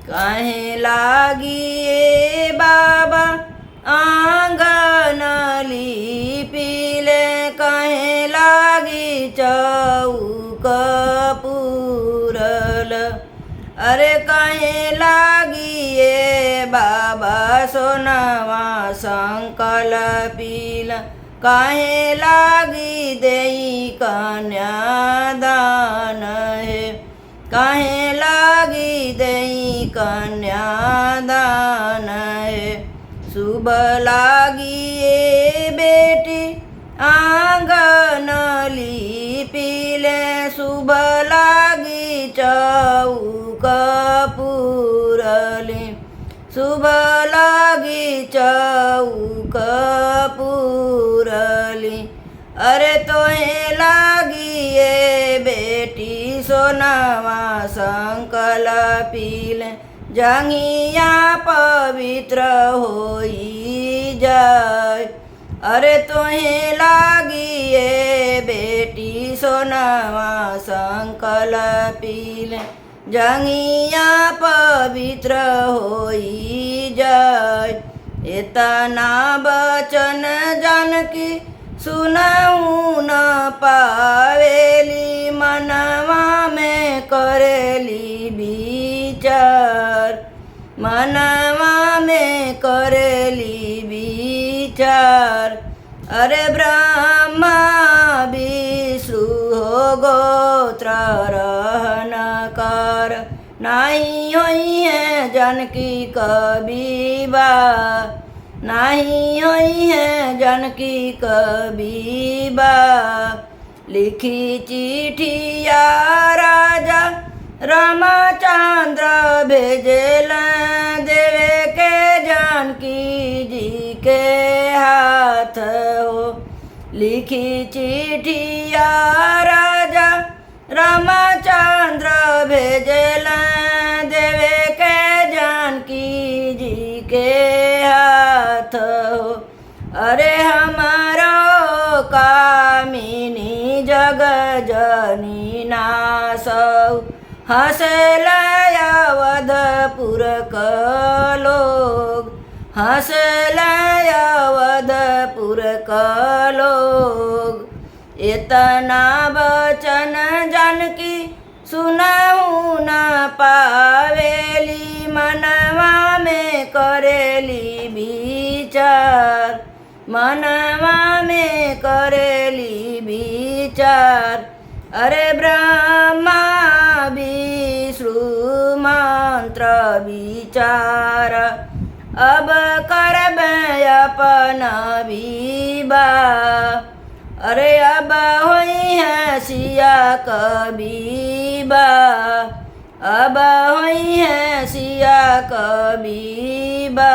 काहे लागी ए बाबा आंगन लीपिले, काहे लागी चौक पूरल। अरे काहे लागी ए बाबा सोनवा संकल्पिल, काहे लागी देई कन्यादान हे, काहे लागी देई कन्यादान हे। शुभ लागी ए बेटी आंगन लीपिले, शुभ लागी चौक पूरले, शुभ लागी चौक पूरली। अरे तोहे लागी ए बेटी सोनवा संकल्पिल, जांघिया पवित्र होई जाय। अरे तोहे लागी ए बेटी सोनवा संकल्पिल, जांघिया पवित्र होई जाय। इतना बचन जानकी सुनऊ न पावेली, मनवा में करेली विचार, मनवा में करेली विचार। अरे ब्रह्मा विष्णु हो गोत्र रहनकार, नाही होई है जानकी कबीबा, नाही होई है जानकी कबीबा। लिखी चिठिया राजा रामचंद्र भेजेल, देवे के जानकी जी के हाथ हो। लिखी चिठिया राजा रामचंद्र भेजेल, देवे के जानकी जी के हाथ हो। अरे हमारो कामिनी जग जनी नासौ, हंसलय अवधपुर क लोग, हंसलय अवधपुर क लोग। इतना बचन जानकी सुनऊ न पावेली, मनवा में करेली विचार, मनवा में करेली विचार। अरे ब्रह्मा विष्णु मंत्र विचार, अब करबे अपन विवाह। अरे अब होई है सिया कबीबा, अब होई है सिया कबीबा।